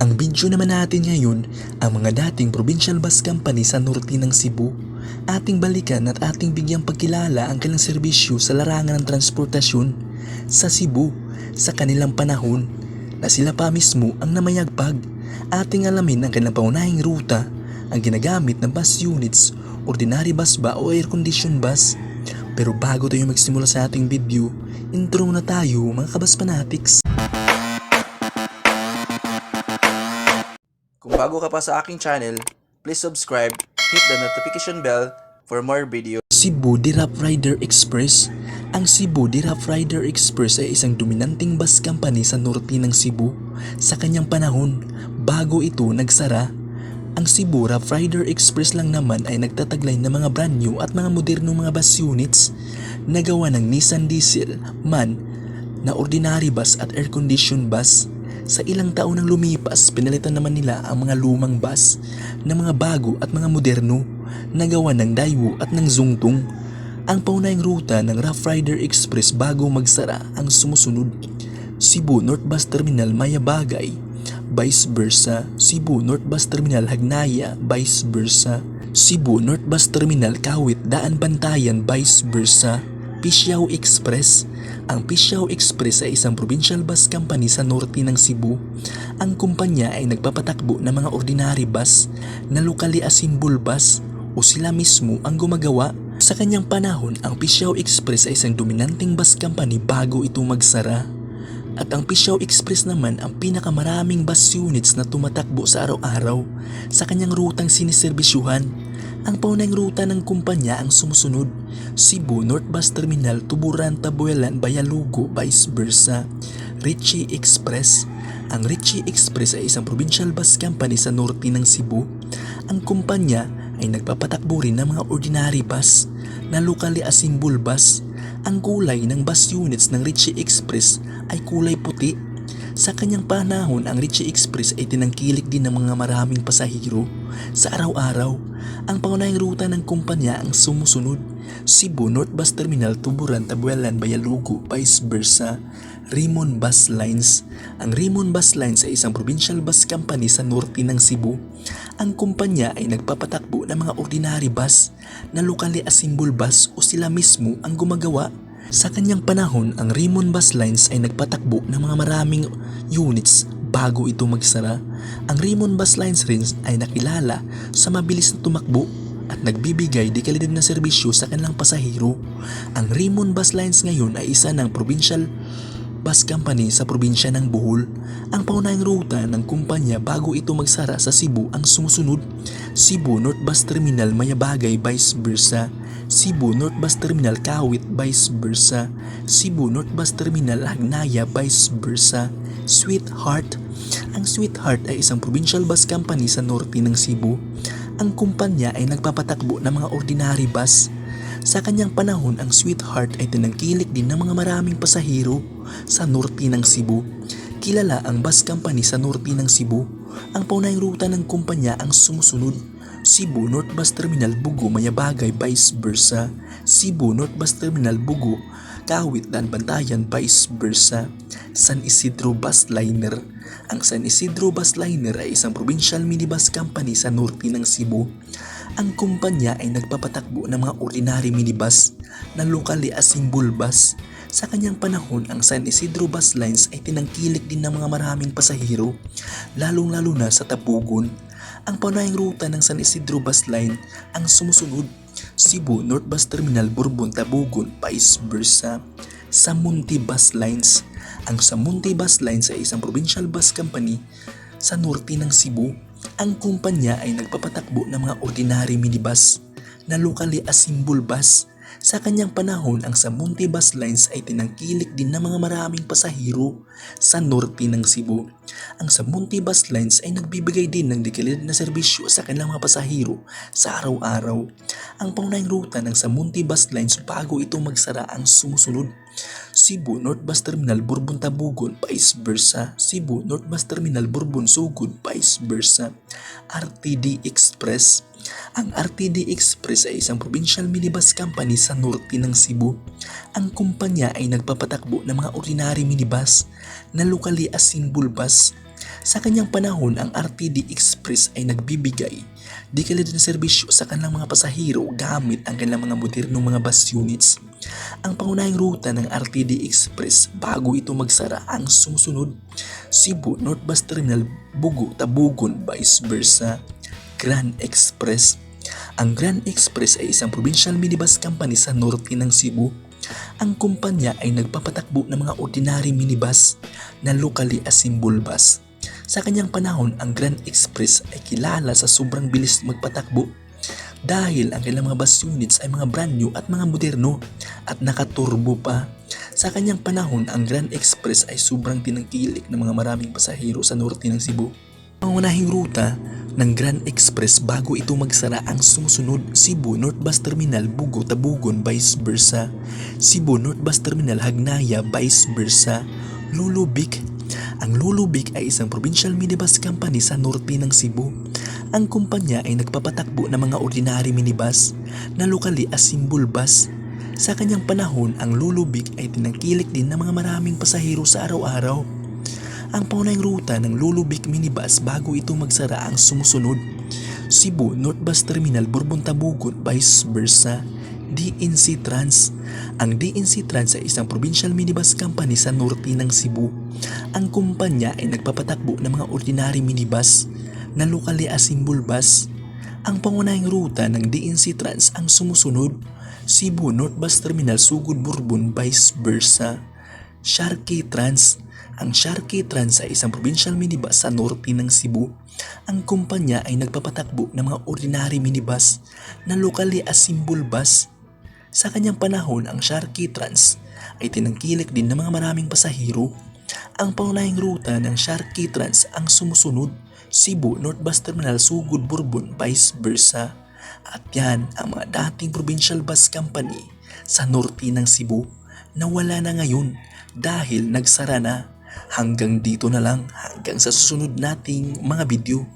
Ang video naman natin ngayon, ang mga dating provincial bus company sa norte ng Cebu. Ating balikan at ating bigyang pagkilala ang kanilang serbisyo sa larangan ng transportasyon sa Cebu sa kanilang panahon na sila pa mismo ang namayagpag. Ating alamin ang kanilang pangunahing ruta, ang ginagamit ng bus units, ordinary bus ba o air conditioned bus. Pero bago tayo magsimula sa ating video, intro muna tayo mga kabas fanatics. Kung bago ka pa sa aking channel, please subscribe, hit the notification bell for more videos. Cebu Dirap Rider Express. Ang Cebu Dirap Rider Express ay isang dominanting bus company sa norte ng Cebu sa kanyang panahon bago ito nagsara. Ang Cebu Dirap Rider Express lang naman ay nagtataglay ng mga brand new at mga modernong mga bus units na gawa ng Nissan Diesel, MAN na ordinary bus at air-conditioned bus. Sa ilang taon nang lumipas, pinalitan naman nila ang mga lumang bus na mga bago at mga moderno na gawa ng Daewoo at ng Zhongtong. Ang paunahing ruta ng Rough Rider Express bago magsara ang sumusunod: Cebu North Bus Terminal Mayabagay, vice versa; Cebu North Bus Terminal Hagnaya, vice versa; Cebu North Bus Terminal Kawit Daan Bantayan, vice versa. Pisiao Express. Ang Pisiao Express ay isang provincial bus company sa norte ng Cebu. Ang kumpanya ay nagpapatakbo ng mga ordinary bus na locally assembled bus o sila mismo ang gumagawa. Sa kanyang panahon, ang Pisiao Express ay isang dominanting bus company bago ito magsara. At ang Pisiao Express naman ang pinakamaraming bus units na tumatakbo sa araw-araw sa kanyang rutang siniserbisyuhan. Ang paunahing ruta ng kumpanya ang sumusunod: Cebu North Bus Terminal Tuburan, Tabuelan, Bayalugo, vice versa. Ritchie Express. Ang Ritchie Express ay isang provincial bus company sa norte ng Cebu. Ang kumpanya ay nagpapatakbo rin ng mga ordinary bus na locally assembled bus. Ang kulay ng bus units ng Ritchie Express ay kulay puti. Sa kanyang panahon, ang Ritchie Express ay tinangkilik din ng mga maraming pasahero sa araw-araw. Ang pangunahing ruta ng kumpanya ang sumusunod: Cebu North Bus Terminal Tuburan, Tabuelan, Bayalugo, vice versa. Rimon Bus Lines. Ang Rimon Bus Lines ay isang provincial bus company sa norte ng Cebu. Ang kumpanya ay nagpapatakbo ng mga ordinary bus na locally assembled bus o sila mismo ang gumagawa. Sa kanyang panahon, ang Rimon Bus Lines ay nagpatakbo ng mga maraming units bago ito magsara. Ang Rimon Bus Lines rin ay nakilala sa mabilis na tumakbo at nagbibigay di kalidad na serbisyo sa kanilang pasahero. Ang Rimon Bus Lines ngayon ay isa ng provincial bus company sa probinsya ng Bohol. Ang paunahing ruta ng kumpanya bago ito magsara sa Cebu ang sumusunod: Cebu North Bus Terminal Mayabagay, vice versa. Cebu North Bus Terminal Kawit, vice versa. Cebu North Bus Terminal Hagnaya, vice versa. Sweetheart. Ang Sweetheart ay isang provincial bus company sa norte ng Cebu. Ang kumpanya ay nagpapatakbo ng mga ordinary bus. Sa kanyang panahon, ang Sweetheart ay tinangkilik din ng mga maraming pasahero sa norte ng Cebu. Kilala ang bus company sa norte ng Cebu. Ang paunahing ruta ng kumpanya ang sumusunod: Cebu North Bus Terminal Bugo, Mayabagay, vice versa. Cebu North Bus Terminal Bugo, Kawit Daan Bantayan, vice versa. San Isidro Bus Liner. Ang San Isidro Bus Liner ay isang provincial minibus company sa norte ng Cebu. Ang kumpanya ay nagpapatakbo ng mga ordinary minibus na locally assembled bus. Sa kanyang panahon, ang San Isidro Bus Lines ay tinangkilik din ng mga maraming pasahero, lalong-lalo na sa Tabugon. Ang paunahing ruta ng San Isidro Bus Line ang sumusunod: Cebu North Bus Terminal Bourbon, Tabugon, vice versa. Samunti Bus Lines. Ang Samunti Bus Lines ay isang provincial bus company sa norte ng Cebu. Ang kumpanya ay nagpapatakbo ng mga ordinary minibus na locally assembled bus. Sa kanyang panahon, ang Samunti Bus Lines ay tinangkilik din ng mga maraming pasahero sa norte ng Cebu. Ang Samunti Bus Lines ay nagbibigay din ng dekalidad na serbisyo sa kanilang mga pasahero sa araw-araw. Ang paunahing ruta ng Samunti Bus Lines bago ito magsara ang sumusunod: Cebu North Bus Terminal Bourbon, Tabugon, vice versa. Cebu North Bus Terminal Bourbon, Sugod, vice versa. RTD Express. Ang RTD Express ay isang provincial minibus company sa norte ng Cebu. Ang kumpanya ay nagpapatakbo ng mga ordinary minibus na locally assembled bus. Sa kanyang panahon, ang RTD Express ay nagbibigay di kalidad na serbisyo sa kanilang mga pasahero gamit ang kanilang mga modernong mga bus units. Ang pangunahing ruta ng RTD Express bago ito magsara ang sumusunod: Cebu North Bus Terminal, Bugo, Tabugon, vice versa. Grand Express. Ang Grand Express ay isang provincial minibus company sa norte ng Cebu. Ang kumpanya ay nagpapatakbo ng mga ordinary minibus na locally assembled bus. Sa kanyang panahon, ang Grand Express ay kilala sa sobrang bilis magpatakbo dahil ang kanilang mga bus units ay mga brand new at mga moderno at nakaturbo pa. Sa kanyang panahon, ang Grand Express ay sobrang tinangkilik ng mga maraming pasahero sa norte ng Cebu. Ang unahing ruta ng Grand Express bago ito magsara ang sumusunod: Cebu North Bus Terminal, Bugo, Tabugon, vice versa. Cebu North Bus Terminal, Hagnaya, vice versa. Lulubic. Ang Lulubic ay isang provincial minibus company sa norte ng Cebu. Ang kumpanya ay nagpapatakbo ng mga ordinary minibus na locally assembled bus. Sa kanyang panahon, ang Lulubic ay tinangkilik din ng mga maraming pasahero sa araw-araw. Ang paunahing ruta ng Lulubic minibus bago ito magsara ang sumusunod: Cebu North Bus Terminal, Bourbon, Tabugon, vice versa. DNC Trans. Ang DNC Trans ay isang provincial minibus company sa norte ng Cebu. Ang kumpanya ay nagpapatakbo ng mga ordinary minibus na locally assembled bus. Ang pangunahing ruta ng DNC Trans ang sumusunod: Cebu North Bus Terminal, Sugod, Bourbon, vice versa. Sharkey Trans. Ang Sharkey Trans ay isang provincial minibus sa norte ng Cebu. Ang kumpanya ay nagpapatakbo ng mga ordinary minibus na locally assembled bus. Sa kanyang panahon, ang Sharkey Trans ay tinangkilik din ng mga maraming pasahero. Ang pangunahing ruta ng Sharkey Trans ang sumusunod: Cebu North Bus Terminal, Sugod, Bourbon, vice versa. At yan ang mga dating provincial bus company sa norte ng Cebu na wala na ngayon dahil nagsara na. Hanggang dito na lang, hanggang sa susunod nating mga video.